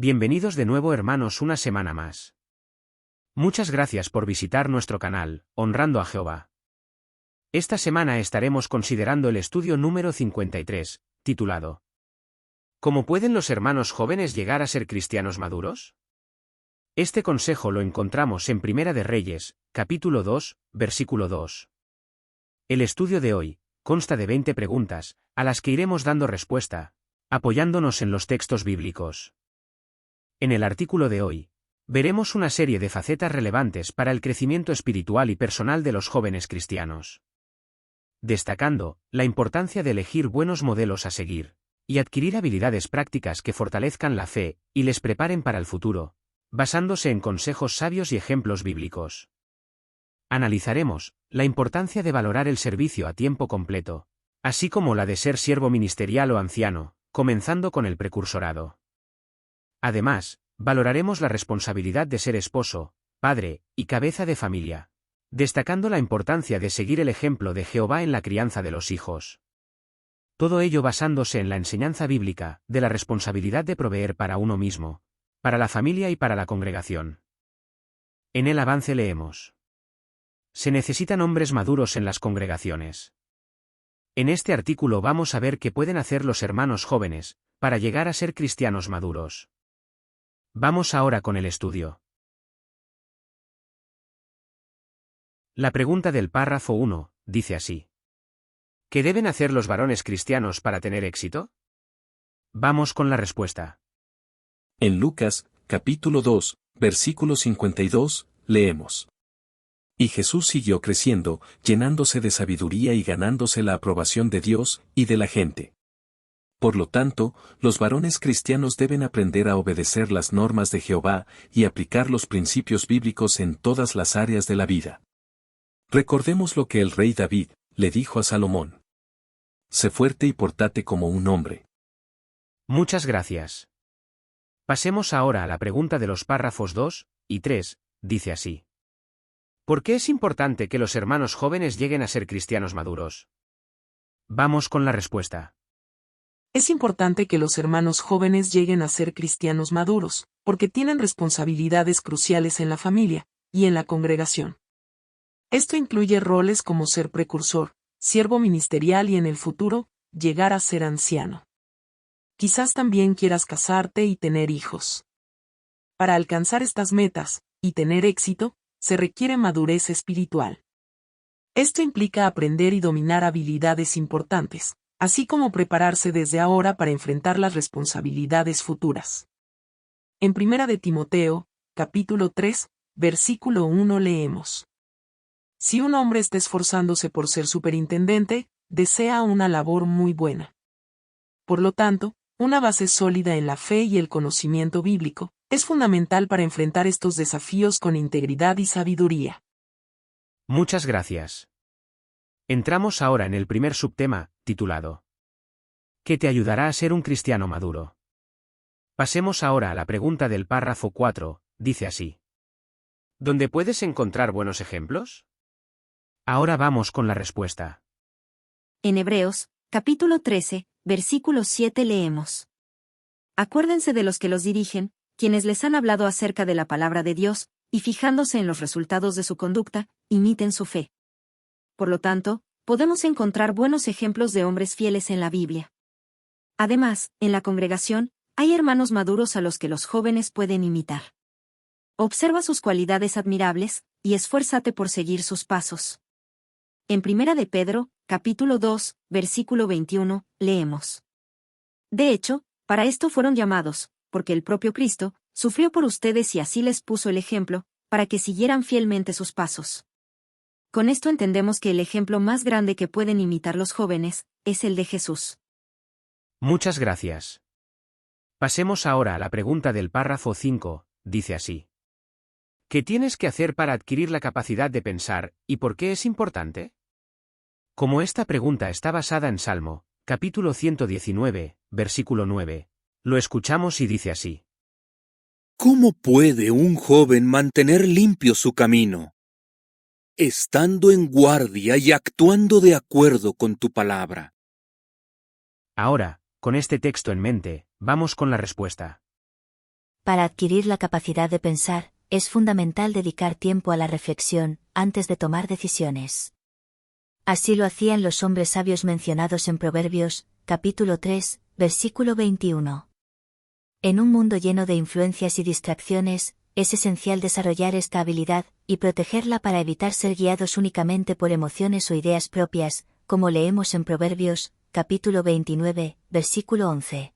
Bienvenidos de nuevo hermanos una semana más. Muchas gracias por visitar nuestro canal, Honrando a Jehová. Esta semana estaremos considerando el estudio número 53, titulado ¿Cómo pueden los hermanos jóvenes llegar a ser cristianos maduros? Este consejo lo encontramos en Primera de Reyes, capítulo 2, versículo 2. El estudio de hoy consta de 20 preguntas, a las que iremos dando respuesta, apoyándonos en los textos bíblicos. En el artículo de hoy, veremos una serie de facetas relevantes para el crecimiento espiritual y personal de los jóvenes cristianos. Destacando la importancia de elegir buenos modelos a seguir, y adquirir habilidades prácticas que fortalezcan la fe y les preparen para el futuro, basándose en consejos sabios y ejemplos bíblicos. Analizaremos la importancia de valorar el servicio a tiempo completo, así como la de ser siervo ministerial o anciano, comenzando con el precursorado. Además, valoraremos la responsabilidad de ser esposo, padre y cabeza de familia, destacando la importancia de seguir el ejemplo de Jehová en la crianza de los hijos. Todo ello basándose en la enseñanza bíblica de la responsabilidad de proveer para uno mismo, para la familia y para la congregación. En el avance leemos: se necesitan hombres maduros en las congregaciones. En este artículo vamos a ver qué pueden hacer los hermanos jóvenes para llegar a ser cristianos maduros. Vamos ahora con el estudio. La pregunta del párrafo 1 dice así: ¿qué deben hacer los varones cristianos para tener éxito? Vamos con la respuesta. En Lucas, capítulo 2, versículo 52, leemos: Y Jesús siguió creciendo, llenándose de sabiduría y ganándose la aprobación de Dios y de la gente. Por lo tanto, los varones cristianos deben aprender a obedecer las normas de Jehová y aplicar los principios bíblicos en todas las áreas de la vida. Recordemos lo que el rey David le dijo a Salomón: sé fuerte y pórtate como un hombre. Muchas gracias. Pasemos ahora a la pregunta de los párrafos 2 y 3, dice así: ¿por qué es importante que los hermanos jóvenes lleguen a ser cristianos maduros? Vamos con la respuesta. Es importante que los hermanos jóvenes lleguen a ser cristianos maduros, porque tienen responsabilidades cruciales en la familia y en la congregación. Esto incluye roles como ser precursor, siervo ministerial y en el futuro, llegar a ser anciano. Quizás también quieras casarte y tener hijos. Para alcanzar estas metas y tener éxito, se requiere madurez espiritual. Esto implica aprender y dominar habilidades importantes, así como prepararse desde ahora para enfrentar las responsabilidades futuras. En Primera de Timoteo, capítulo 3, versículo 1 leemos: si un hombre está esforzándose por ser superintendente, desea una labor muy buena. Por lo tanto, una base sólida en la fe y el conocimiento bíblico es fundamental para enfrentar estos desafíos con integridad y sabiduría. Muchas gracias. Entramos ahora en el primer subtema, titulado ¿qué te ayudará a ser un cristiano maduro? Pasemos ahora a la pregunta del párrafo 4, dice así: ¿dónde puedes encontrar buenos ejemplos? Ahora vamos con la respuesta. En Hebreos, capítulo 13, versículo 7 leemos: acuérdense de los que los dirigen, quienes les han hablado acerca de la palabra de Dios, y fijándose en los resultados de su conducta, imiten su fe. Por lo tanto, podemos encontrar buenos ejemplos de hombres fieles en la Biblia. Además, en la congregación, hay hermanos maduros a los que los jóvenes pueden imitar. Observa sus cualidades admirables, y esfuérzate por seguir sus pasos. En Primera de Pedro, capítulo 2, versículo 21, leemos: de hecho, para esto fueron llamados, porque el propio Cristo sufrió por ustedes y así les puso el ejemplo, para que siguieran fielmente sus pasos. Con esto entendemos que el ejemplo más grande que pueden imitar los jóvenes es el de Jesús. Muchas gracias. Pasemos ahora a la pregunta del párrafo 5, dice así: ¿qué tienes que hacer para adquirir la capacidad de pensar, y por qué es importante? Como esta pregunta está basada en Salmo, capítulo 119, versículo 9, lo escuchamos y dice así: ¿cómo puede un joven mantener limpio su camino? Estando en guardia y actuando de acuerdo con tu palabra. Ahora, con este texto en mente, vamos con la respuesta. Para adquirir la capacidad de pensar, es fundamental dedicar tiempo a la reflexión, antes de tomar decisiones. Así lo hacían los hombres sabios mencionados en Proverbios, capítulo 3, versículo 21. En un mundo lleno de influencias y distracciones, es esencial desarrollar esta habilidad, y protegerla para evitar ser guiados únicamente por emociones o ideas propias, como leemos en Proverbios, capítulo 29, versículo 11.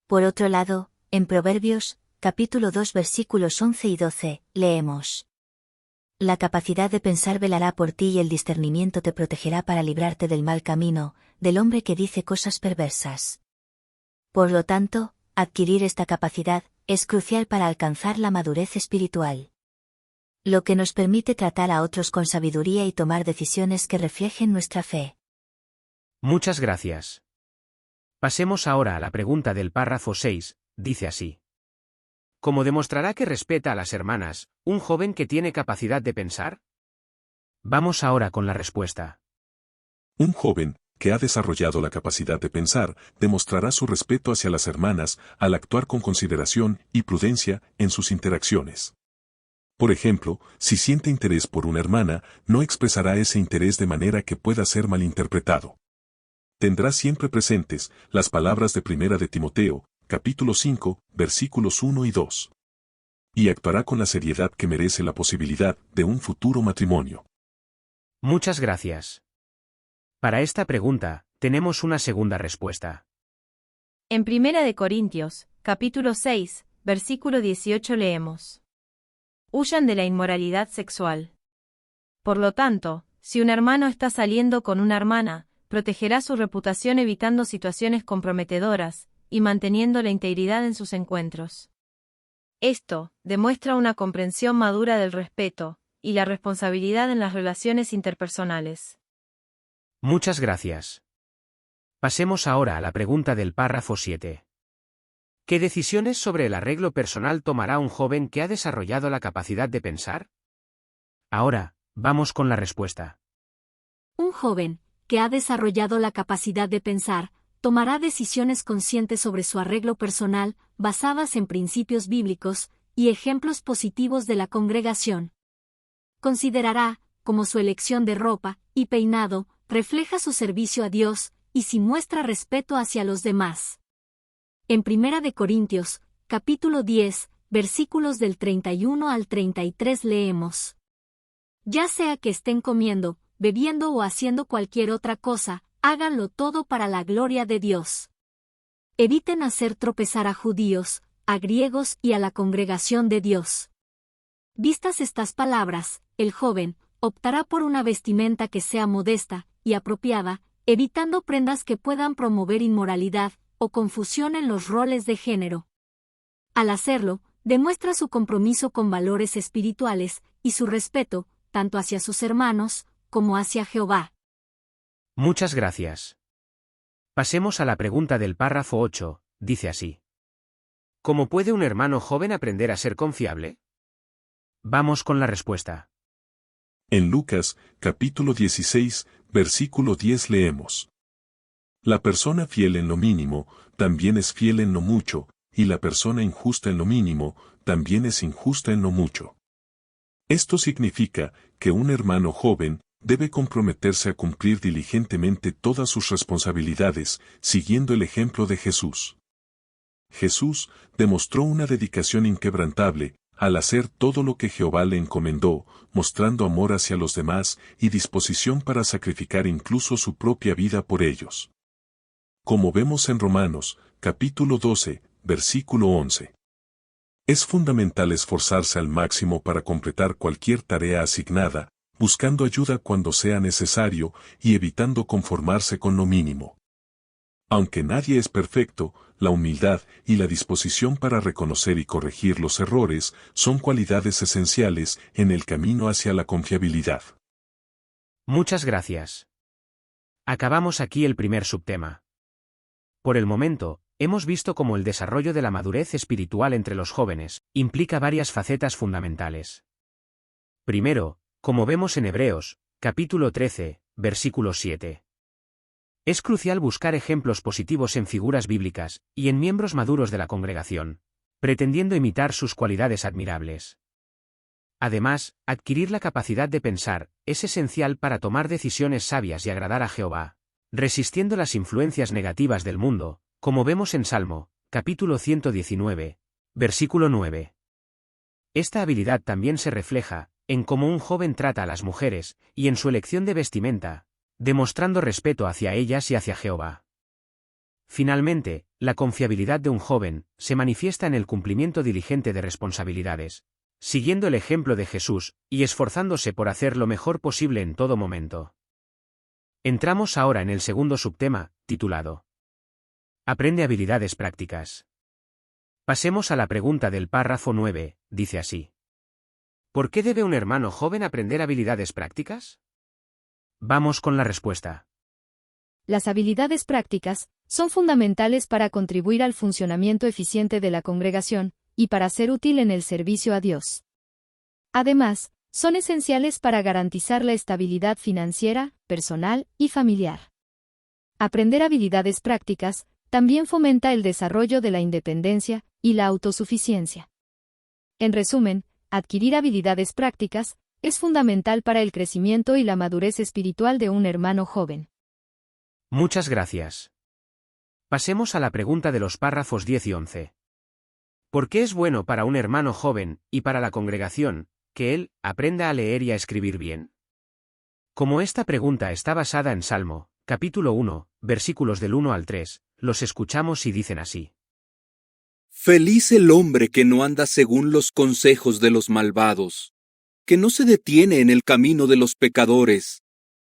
Por otro lado, en Proverbios, capítulo 2 versículos 11 y 12, leemos: La capacidad de pensar velará por ti y el discernimiento te protegerá para librarte del mal camino, del hombre que dice cosas perversas. Por lo tanto, adquirir esta capacidad es crucial para alcanzar la madurez espiritual, lo que nos permite tratar a otros con sabiduría y tomar decisiones que reflejen nuestra fe. Muchas gracias. Pasemos ahora a la pregunta del párrafo 6, dice así. ¿Cómo demostrará que respeta a las hermanas, un joven que tiene capacidad de pensar? Vamos ahora con la respuesta. Un joven, que ha desarrollado la capacidad de pensar, demostrará su respeto hacia las hermanas al actuar con consideración y prudencia en sus interacciones. Por ejemplo, si siente interés por una hermana, no expresará ese interés de manera que pueda ser malinterpretado. Tendrá siempre presentes las palabras de 1 de Timoteo, capítulo 5, versículos 1 y 2. Y actuará con la seriedad que merece la posibilidad de un futuro matrimonio. Muchas gracias. Para esta pregunta, tenemos una segunda respuesta. En 1 de Corintios, capítulo 6, versículo 18 leemos: Huyan de la inmoralidad sexual. Por lo tanto, si un hermano está saliendo con una hermana, protegerá su reputación evitando situaciones comprometedoras y manteniendo la integridad en sus encuentros. Esto demuestra una comprensión madura del respeto y la responsabilidad en las relaciones interpersonales. Muchas gracias. Pasemos ahora a la pregunta del párrafo 7. ¿Qué decisiones sobre el arreglo personal tomará un joven que ha desarrollado la capacidad de pensar? Ahora, vamos con la respuesta. Un joven, que ha desarrollado la capacidad de pensar, tomará decisiones conscientes sobre su arreglo personal, basadas en principios bíblicos y ejemplos positivos de la congregación. Considerará, como su elección de ropa y peinado refleja su servicio a Dios, y si muestra respeto hacia los demás. En 1 de Corintios, capítulo 10, versículos del 31 al 33 leemos: Ya sea que estén comiendo, bebiendo o haciendo cualquier otra cosa, háganlo todo para la gloria de Dios. Eviten hacer tropezar a judíos, a griegos y a la congregación de Dios. Vistas estas palabras, el joven optará por una vestimenta que sea modesta y apropiada, evitando prendas que puedan promover inmoralidad o confusión en los roles de género. Al hacerlo, demuestra su compromiso con valores espirituales y su respeto, tanto hacia sus hermanos como hacia Jehová. Muchas gracias. Pasemos a la pregunta del párrafo 8, dice así. ¿Cómo puede un hermano joven aprender a ser confiable? Vamos con la respuesta. En Lucas, capítulo 16, versículo 10 leemos: La persona fiel en lo mínimo, también es fiel en lo mucho, y la persona injusta en lo mínimo, también es injusta en lo mucho. Esto significa que un hermano joven debe comprometerse a cumplir diligentemente todas sus responsabilidades, siguiendo el ejemplo de Jesús. Jesús demostró una dedicación inquebrantable al hacer todo lo que Jehová le encomendó, mostrando amor hacia los demás y disposición para sacrificar incluso su propia vida por ellos. Como vemos en Romanos, capítulo 12, versículo 11. Es fundamental esforzarse al máximo para completar cualquier tarea asignada, buscando ayuda cuando sea necesario y evitando conformarse con lo mínimo. Aunque nadie es perfecto, la humildad y la disposición para reconocer y corregir los errores son cualidades esenciales en el camino hacia la confiabilidad. Muchas gracias. Acabamos aquí el primer subtema. Por el momento, hemos visto cómo el desarrollo de la madurez espiritual entre los jóvenes implica varias facetas fundamentales. Primero, como vemos en Hebreos, capítulo 13, versículo 7. Es crucial buscar ejemplos positivos en figuras bíblicas y en miembros maduros de la congregación, pretendiendo imitar sus cualidades admirables. Además, adquirir la capacidad de pensar es esencial para tomar decisiones sabias y agradar a Jehová, resistiendo las influencias negativas del mundo, como vemos en Salmo, capítulo 119, versículo 9. Esta habilidad también se refleja en cómo un joven trata a las mujeres y en su elección de vestimenta, demostrando respeto hacia ellas y hacia Jehová. Finalmente, la confiabilidad de un joven se manifiesta en el cumplimiento diligente de responsabilidades, siguiendo el ejemplo de Jesús y esforzándose por hacer lo mejor posible en todo momento. Entramos ahora en el segundo subtema, titulado Aprende habilidades prácticas. Pasemos a la pregunta del párrafo 9, dice así. ¿Por qué debe un hermano joven aprender habilidades prácticas? Vamos con la respuesta. Las habilidades prácticas son fundamentales para contribuir al funcionamiento eficiente de la congregación y para ser útil en el servicio a Dios. Además, son esenciales para garantizar la estabilidad financiera, personal y familiar. Aprender habilidades prácticas también fomenta el desarrollo de la independencia y la autosuficiencia. En resumen, adquirir habilidades prácticas es fundamental para el crecimiento y la madurez espiritual de un hermano joven. Muchas gracias. Pasemos a la pregunta de los párrafos 10 y 11. ¿Por qué es bueno para un hermano joven, y para la congregación, que él aprenda a leer y a escribir bien? Como esta pregunta está basada en Salmo, capítulo 1, versículos del 1 al 3, los escuchamos y dicen así. Feliz el hombre que no anda según los consejos de los malvados, que no se detiene en el camino de los pecadores,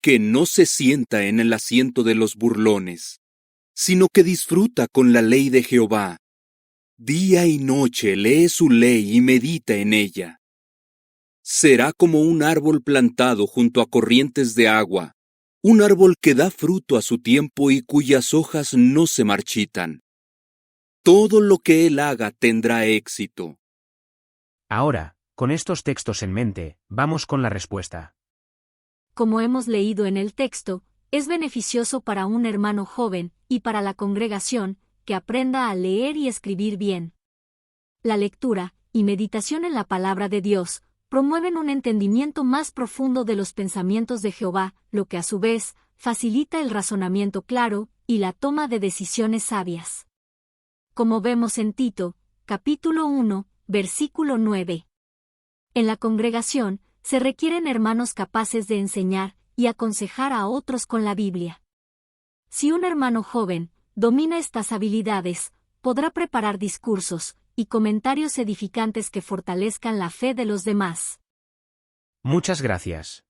que no se sienta en el asiento de los burlones, sino que disfruta con la ley de Jehová. Día y noche lee su ley y medita en ella. Será como un árbol plantado junto a corrientes de agua, un árbol que da fruto a su tiempo y cuyas hojas no se marchitan. Todo lo que él haga tendrá éxito. Ahora, con estos textos en mente, vamos con la respuesta. Como hemos leído en el texto, es beneficioso para un hermano joven y para la congregación que aprenda a leer y escribir bien. La lectura y meditación en la palabra de Dios promueven un entendimiento más profundo de los pensamientos de Jehová, lo que a su vez facilita el razonamiento claro y la toma de decisiones sabias. Como vemos en Tito, capítulo 1, versículo 9. En la congregación se requieren hermanos capaces de enseñar y aconsejar a otros con la Biblia. Si un hermano joven domina estas habilidades, podrá preparar discursos y comentarios edificantes que fortalezcan la fe de los demás. Muchas gracias.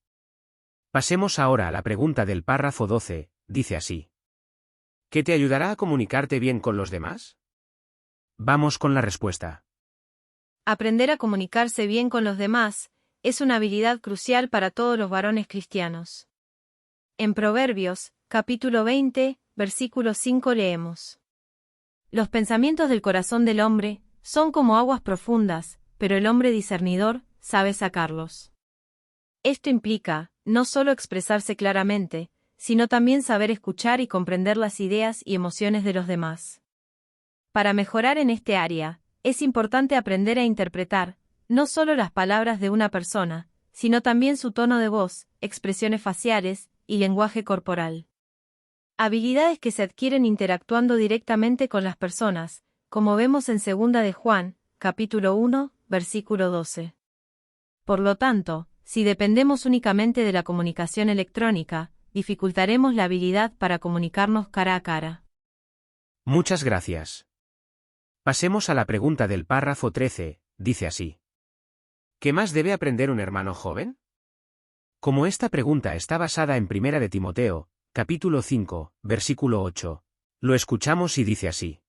Pasemos ahora a la pregunta del párrafo 12, dice así. ¿Qué te ayudará a comunicarte bien con los demás? Vamos con la respuesta. Aprender a comunicarse bien con los demás es una habilidad crucial para todos los varones cristianos. En Proverbios, capítulo 20, versículo 5 leemos. Los pensamientos del corazón del hombre son como aguas profundas, pero el hombre discernidor sabe sacarlos. Esto implica, no solo expresarse claramente, sino también saber escuchar y comprender las ideas y emociones de los demás. Para mejorar en este área, es importante aprender a interpretar, no solo las palabras de una persona, sino también su tono de voz, expresiones faciales y lenguaje corporal. Habilidades que se adquieren interactuando directamente con las personas, como vemos en 2 de Juan, capítulo 1, versículo 12. Por lo tanto, si dependemos únicamente de la comunicación electrónica, dificultaremos la habilidad para comunicarnos cara a cara. Muchas gracias. Pasemos a la pregunta del párrafo 13, dice así. ¿Qué más debe aprender un hermano joven? Como esta pregunta está basada en 1 de Timoteo, capítulo 5, versículo 8, lo escuchamos y dice así.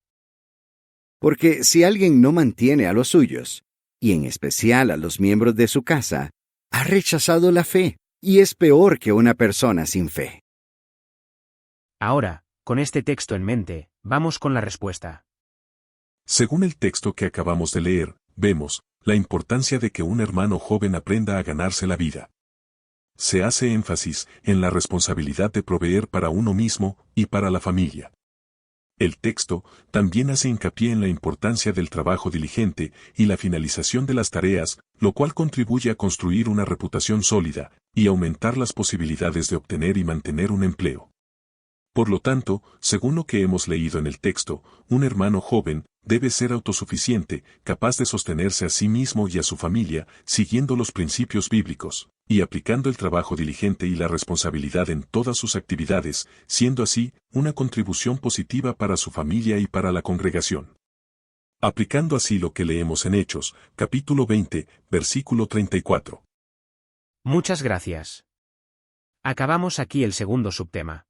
Porque si alguien no mantiene a los suyos, y en especial a los miembros de su casa, ha rechazado la fe, y es peor que una persona sin fe. Ahora, con este texto en mente, vamos con la respuesta. Según el texto que acabamos de leer, vemos la importancia de que un hermano joven aprenda a ganarse la vida. Se hace énfasis en la responsabilidad de proveer para uno mismo y para la familia. El texto también hace hincapié en la importancia del trabajo diligente y la finalización de las tareas, lo cual contribuye a construir una reputación sólida y aumentar las posibilidades de obtener y mantener un empleo. Por lo tanto, según lo que hemos leído en el texto, un hermano joven debe ser autosuficiente, capaz de sostenerse a sí mismo y a su familia, siguiendo los principios bíblicos, y aplicando el trabajo diligente y la responsabilidad en todas sus actividades, siendo así una contribución positiva para su familia y para la congregación. Aplicando así lo que leemos en Hechos, capítulo 20, versículo 34. Muchas gracias. Acabamos aquí el segundo subtema.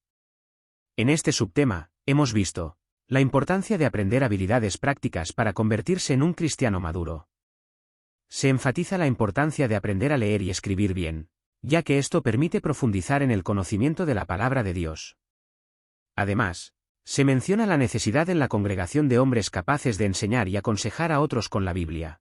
En este subtema, hemos visto la importancia de aprender habilidades prácticas para convertirse en un cristiano maduro. Se enfatiza la importancia de aprender a leer y escribir bien, ya que esto permite profundizar en el conocimiento de la palabra de Dios. Además, se menciona la necesidad en la congregación de hombres capaces de enseñar y aconsejar a otros con la Biblia.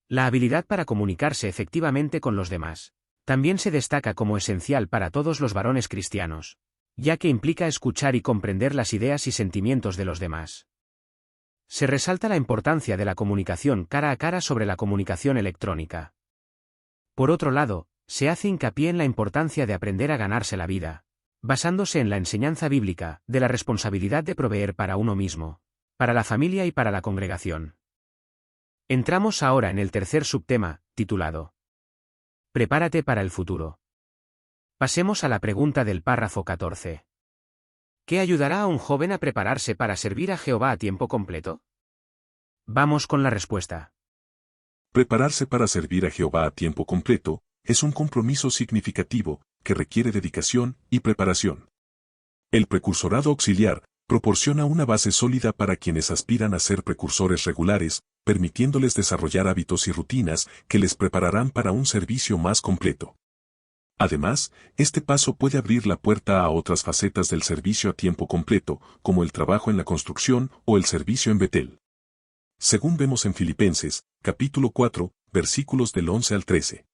La habilidad para comunicarse efectivamente con los demás también se destaca como esencial para todos los varones cristianos, ya que implica escuchar y comprender las ideas y sentimientos de los demás. Se resalta la importancia de la comunicación cara a cara sobre la comunicación electrónica. Por otro lado, se hace hincapié en la importancia de aprender a ganarse la vida, basándose en la enseñanza bíblica, de la responsabilidad de proveer para uno mismo, para la familia y para la congregación. Entramos ahora en el tercer subtema, titulado Prepárate para el futuro. Pasemos a la pregunta del párrafo 14. ¿Qué ayudará a un joven a prepararse para servir a Jehová a tiempo completo? Vamos con la respuesta. Prepararse para servir a Jehová a tiempo completo es un compromiso significativo que requiere dedicación y preparación. El precursorado auxiliar proporciona una base sólida para quienes aspiran a ser precursores regulares, permitiéndoles desarrollar hábitos y rutinas que les prepararán para un servicio más completo. Además, este paso puede abrir la puerta a otras facetas del servicio a tiempo completo, como el trabajo en la construcción o el servicio en Betel. Según vemos en Filipenses, capítulo 4, versículos del 11 al 13.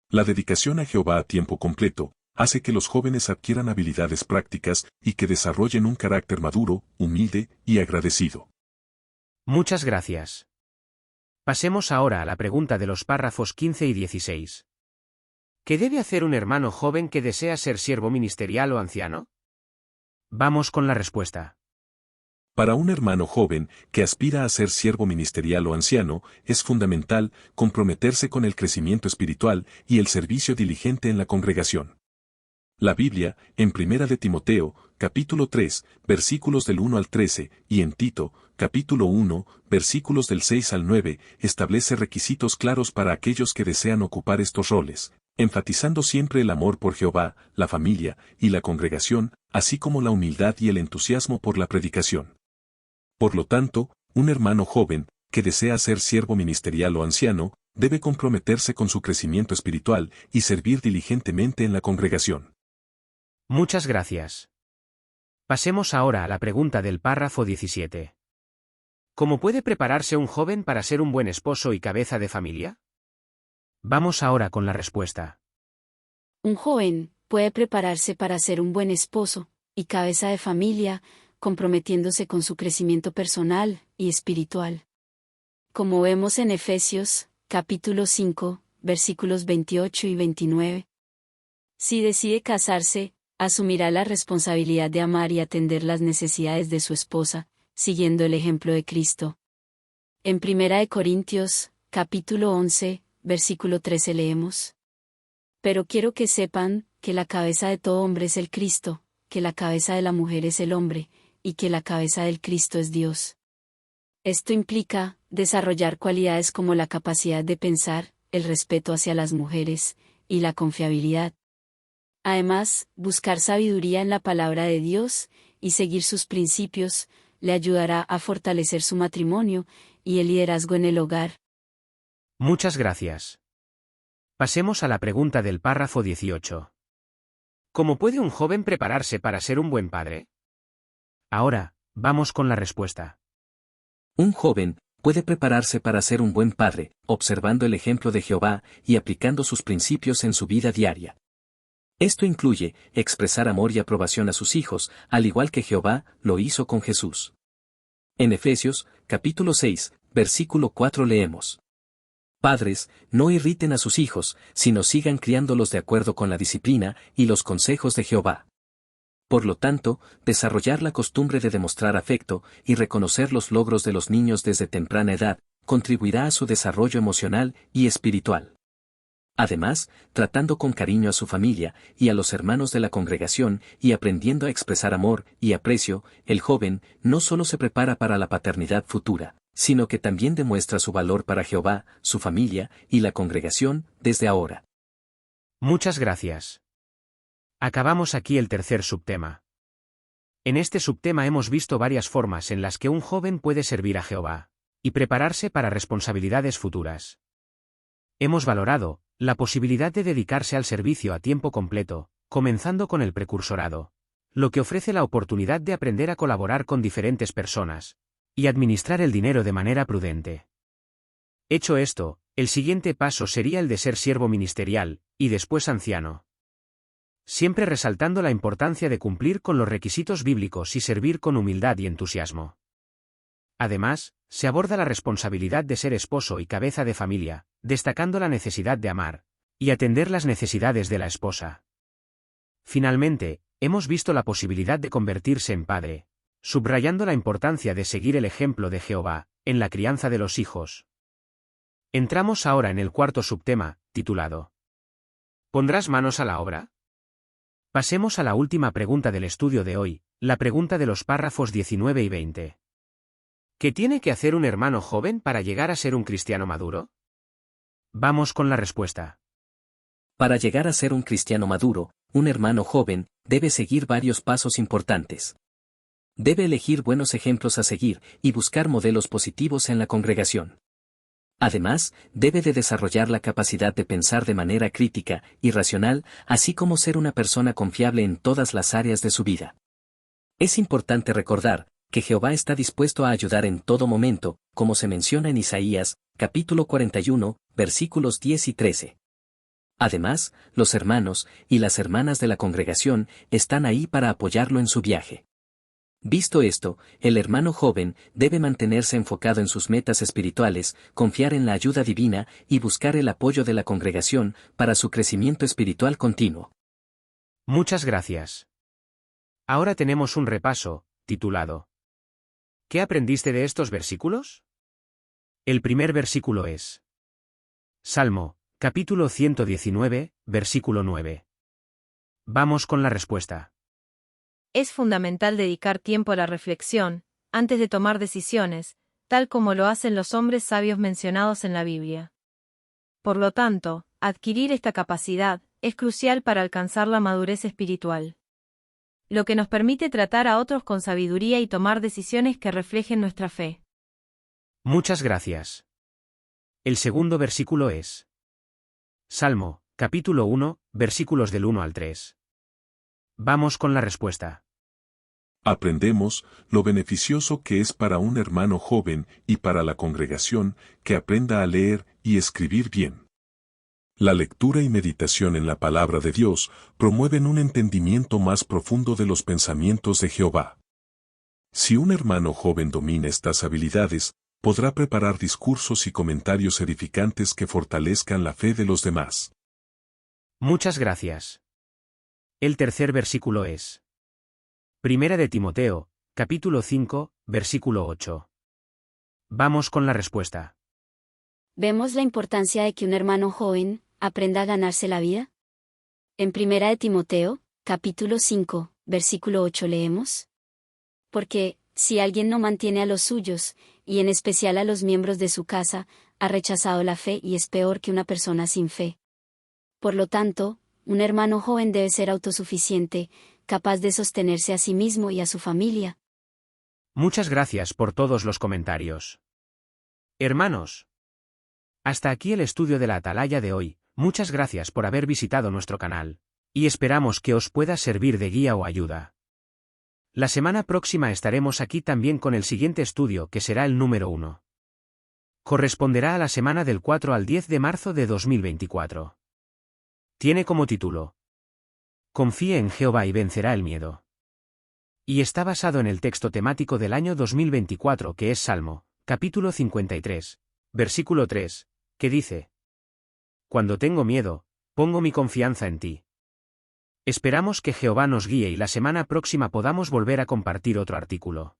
La dedicación a Jehová a tiempo completo hace que los jóvenes adquieran habilidades prácticas y que desarrollen un carácter maduro, humilde y agradecido. Muchas gracias. Pasemos ahora a la pregunta de los párrafos 15 y 16. ¿Qué debe hacer un hermano joven que desea ser siervo ministerial o anciano? Vamos con la respuesta. Para un hermano joven que aspira a ser siervo ministerial o anciano, es fundamental comprometerse con el crecimiento espiritual y el servicio diligente en la congregación. La Biblia, en 1 de Timoteo, capítulo 3, versículos del 1 al 13, y en Tito, capítulo 1, versículos del 6 al 9, establece requisitos claros para aquellos que desean ocupar estos roles, enfatizando siempre el amor por Jehová, la familia y la congregación, así como la humildad y el entusiasmo por la predicación. Por lo tanto, un hermano joven, que desea ser siervo ministerial o anciano, debe comprometerse con su crecimiento espiritual y servir diligentemente en la congregación. Muchas gracias. Pasemos ahora a la pregunta del párrafo 17. ¿Cómo puede prepararse un joven para ser un buen esposo y cabeza de familia? Vamos ahora con la respuesta. Un joven puede prepararse para ser un buen esposo y cabeza de familia, comprometiéndose con su crecimiento personal y espiritual. Como vemos en Efesios, capítulo 5, versículos 28 y 29. Si decide casarse, asumirá la responsabilidad de amar y atender las necesidades de su esposa, siguiendo el ejemplo de Cristo. En 1 Corintios, capítulo 11, versículo 13 leemos: Pero quiero que sepan que la cabeza de todo hombre es el Cristo, que la cabeza de la mujer es el hombre, y que la cabeza del Cristo es Dios. Esto implica desarrollar cualidades como la capacidad de pensar, el respeto hacia las mujeres, y la confiabilidad. Además, buscar sabiduría en la palabra de Dios y seguir sus principios le ayudará a fortalecer su matrimonio y el liderazgo en el hogar. Muchas gracias. Pasemos a la pregunta del párrafo 18. ¿Cómo puede un joven prepararse para ser un buen padre? Ahora, vamos con la respuesta. Un joven puede prepararse para ser un buen padre, observando el ejemplo de Jehová y aplicando sus principios en su vida diaria. Esto incluye expresar amor y aprobación a sus hijos, al igual que Jehová lo hizo con Jesús. En Efesios, capítulo 6, versículo 4 leemos: Padres, no irriten a sus hijos, sino sigan criándolos de acuerdo con la disciplina y los consejos de Jehová. Por lo tanto, desarrollar la costumbre de demostrar afecto y reconocer los logros de los niños desde temprana edad contribuirá a su desarrollo emocional y espiritual. Además, tratando con cariño a su familia y a los hermanos de la congregación y aprendiendo a expresar amor y aprecio, el joven no solo se prepara para la paternidad futura, sino que también demuestra su valor para Jehová, su familia y la congregación desde ahora. Muchas gracias. Acabamos aquí el tercer subtema. En este subtema hemos visto varias formas en las que un joven puede servir a Jehová y prepararse para responsabilidades futuras. Hemos valorado la posibilidad de dedicarse al servicio a tiempo completo, comenzando con el precursorado, lo que ofrece la oportunidad de aprender a colaborar con diferentes personas y administrar el dinero de manera prudente. Hecho esto, el siguiente paso sería el de ser siervo ministerial y después anciano. Siempre resaltando la importancia de cumplir con los requisitos bíblicos y servir con humildad y entusiasmo. Además, se aborda la responsabilidad de ser esposo y cabeza de familia, destacando la necesidad de amar y atender las necesidades de la esposa. Finalmente, hemos visto la posibilidad de convertirse en padre, subrayando la importancia de seguir el ejemplo de Jehová en la crianza de los hijos. Entramos ahora en el cuarto subtema, titulado ¿Pondrás manos a la obra? Pasemos a la última pregunta del estudio de hoy, la pregunta de los párrafos 19 y 20. ¿Qué tiene que hacer un hermano joven para llegar a ser un cristiano maduro? Vamos con la respuesta. Para llegar a ser un cristiano maduro, un hermano joven debe seguir varios pasos importantes. Debe elegir buenos ejemplos a seguir y buscar modelos positivos en la congregación. Además, debe de desarrollar la capacidad de pensar de manera crítica y racional, así como ser una persona confiable en todas las áreas de su vida. Es importante recordar que Jehová está dispuesto a ayudar en todo momento, como se menciona en Isaías, capítulo 41, versículos 10 y 13. Además, los hermanos y las hermanas de la congregación están ahí para apoyarlo en su viaje. Visto esto, el hermano joven debe mantenerse enfocado en sus metas espirituales, confiar en la ayuda divina y buscar el apoyo de la congregación para su crecimiento espiritual continuo. Muchas gracias. Ahora tenemos un repaso, titulado ¿Qué aprendiste de estos versículos? El primer versículo es Salmo, capítulo 119, versículo 9. Vamos con la respuesta. Es fundamental dedicar tiempo a la reflexión, antes de tomar decisiones, tal como lo hacen los hombres sabios mencionados en la Biblia. Por lo tanto, adquirir esta capacidad es crucial para alcanzar la madurez espiritual, lo que nos permite tratar a otros con sabiduría y tomar decisiones que reflejen nuestra fe. Muchas gracias. El segundo versículo es Salmo, capítulo 1, versículos del 1 al 3. Vamos con la respuesta. Aprendemos lo beneficioso que es para un hermano joven y para la congregación que aprenda a leer y escribir bien. La lectura y meditación en la palabra de Dios promueven un entendimiento más profundo de los pensamientos de Jehová. Si un hermano joven domina estas habilidades, podrá preparar discursos y comentarios edificantes que fortalezcan la fe de los demás. Muchas gracias. El tercer versículo es Primera de Timoteo, capítulo 5, versículo 8. Vamos con la respuesta. ¿Vemos la importancia de que un hermano joven aprenda a ganarse la vida? En Primera de Timoteo, capítulo 5, versículo 8 leemos: Porque, si alguien no mantiene a los suyos, y en especial a los miembros de su casa, ha rechazado la fe y es peor que una persona sin fe. Por lo tanto, un hermano joven debe ser autosuficiente, capaz de sostenerse a sí mismo y a su familia. Muchas gracias por todos los comentarios. Hermanos, hasta aquí el estudio de la Atalaya de hoy. Muchas gracias por haber visitado nuestro canal, y esperamos que os pueda servir de guía o ayuda. La semana próxima estaremos aquí también con el siguiente estudio que será el número 1. Corresponderá a la semana del 4 al 10 de marzo de 2024. Tiene como título Confíe en Jehová y vencerá el miedo. Y está basado en el texto temático del año 2024 que es Salmo, capítulo 53, versículo 3, que dice: Cuando tengo miedo, pongo mi confianza en ti. Esperamos que Jehová nos guíe y la semana próxima podamos volver a compartir otro artículo.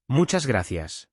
Muchas gracias.